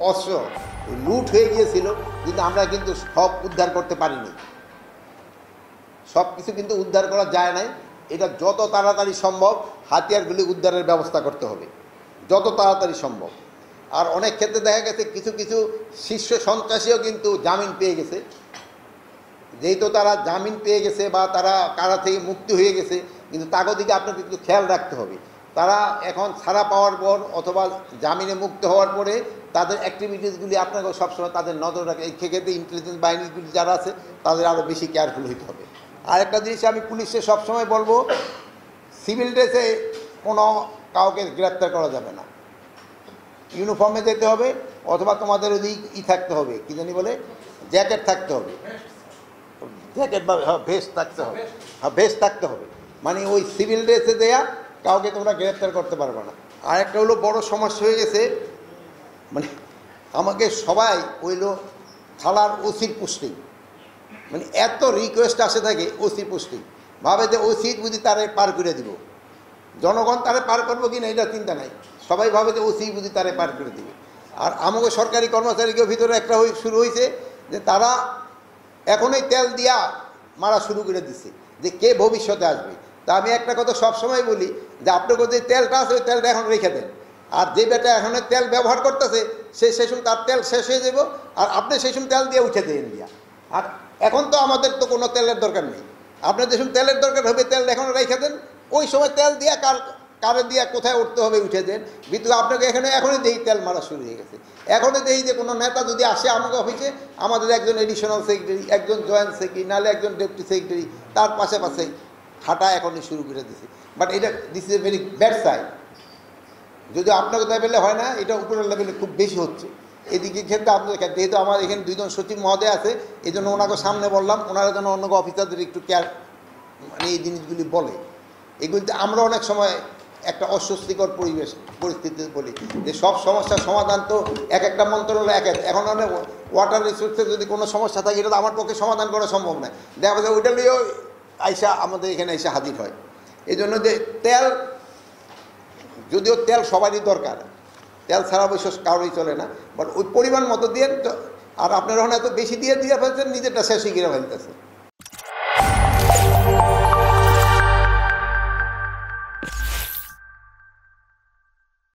অস্ত্র লুট হয়ে গিয়েছিল, কিন্তু আমরা কিন্তু সব উদ্ধার করতে পারিনি, সব কিছু কিন্তু উদ্ধার করা যায় নাই। এটা যত তাড়াতাড়ি সম্ভব হাতিয়ারগুলি উদ্ধারের ব্যবস্থা করতে হবে, যত তাড়াতাড়ি সম্ভব। আর অনেক ক্ষেত্রে দেখা গেছে কিছু কিছু শীর্ষ সন্ত্রাসীও কিন্তু জামিন পেয়ে গেছে। যেহেতু তারা জামিন পেয়ে গেছে বা তারা কারা থেকে মুক্তি হয়ে গেছে, কিন্তু তাকে দিকে আপনাকে একটু খেয়াল রাখতে হবে। তারা এখন ছাড়া পাওয়ার পর অথবা জামিনে মুক্ত হওয়ার পরে তাদের অ্যাক্টিভিটিসগুলি আপনাকে সবসময় তাদের নজর রাখে। এই ক্ষেত্রে ইন্টেলিজেন্স বাহিনীগুলি যারা আছে তাদের আরও বেশি কেয়ারফুল হতে হবে। আর একটা জিনিস আমি পুলিশে সবসময় বলবো, সিভিল ড্রেসে কোনো কাউকে গ্রেপ্তার করা যাবে না, ইউনিফর্মে যেতে হবে, অথবা তোমাদের ওই থাকতে হবে, কী জানি বলে, জ্যাকেট থাকতে হবে, জ্যাকেট বা ভেস্ট থাকতে হবে, ভেস্ট থাকতে হবে। মানে ওই সিভিল ড্রেসে দেয়া কাউকে তোমরা গ্রেপ্তার করতে পারবে না। আর একটা হলো বড় সমস্যা হয়ে গেছে, মানে আমাকে সবাই হইলো থালার ওসির পোস্টিং, মানে এত রিকোয়েস্ট আসে থাকে ওসি পোস্টিং, ভাবে যে ওসি বুঝি তারে পার করে দিব, জনগণ তারে পার করবো কিনা এটা চিন্তা নাই, সবাই ভাবে যে ওসি বুঝি তারে পার করে দিবে। আর আমাকে সরকারি কর্মচারীকে ভিতরে একটা শুরু হয়েছে যে তারা এখনই তেল দিয়া মারা শুরু করে দিচ্ছে যে কে ভবিষ্যতে আসবে। তা আমি একটা কথা সবসময় বলি যে আপনাকে যে তেলটা আছে ওই তেলটা এখন রেখে দেন, আর যে বেটা এখন তেল ব্যবহার করতেছে সে সময় তার তেল শেষ হয়ে যাব, আর আপনি সেই সময় তেল দিয়ে উঠে দেন দিয়া। আর এখন তো আমাদের তো কোনো তেলের দরকার নেই, আপনার যে সময় তেলের দরকার হবে তেল এখন রেখে দেন, ওই সময় তেল দিয়া কারে দিয়া কোথায় উঠতে হবে উঠে দেন। কিন্তু আপনাকে এখনই দেখি তেল মারা শুরু হয়ে গেছে। এখনই দেখি যে কোনো নেতা যদি আসে আমাকে অফিসে, আমাদের একজন এডিশনাল সেক্রেটারি, একজন জয়েন্ট সেক্রেটারি, নাহলে একজন ডেপুটি সেক্রেটারি তার পাশে পাশে হাঁটা এখনই শুরু করে দিছে। বাট এটা this is a very bad side. যদি আপনাকে লেভেলে হয় না, এটা উপরের লেভেলে খুব বেশি হচ্ছে। এদিকে ক্ষেত্রে আপনাদের ক্ষেত্রে যেহেতু আমার এখানে দুইজন সচিব মহোদয় আছে, এই জন্য ওনাকে সামনে বললাম, ওনারা যেন অন্য অফিসারদের একটু কেয়ার মানে এই জিনিসগুলি বলে। এগুলিতে আমরা অনেক সময় একটা অস্বস্তিকর পরিস্থিতি বলি যে সব সমস্যার সমাধান তো এক একটা মন্ত্রণালয় এখন অনেক ওয়াটার রিসোর্সের যদি কোনো সমস্যা থাকে এটা তো আমার পক্ষে সমাধান করা সম্ভব নয়, দেখা যায় ওইটা নিয়েও আইসা আমাদের এখানে এসে হাজির হয়। এই জন্য যে তেল, যদিও তেল সবারই দরকার, তেল ছাড়া অবশ্য কারোই চলে না, বাট ওই পরিমাণ মতো দিয়ে, আর আপনারা এত বেশি দিয়ে ফেলছেন, নিজেরটা শেষই গিয়ে ফেলতেছে।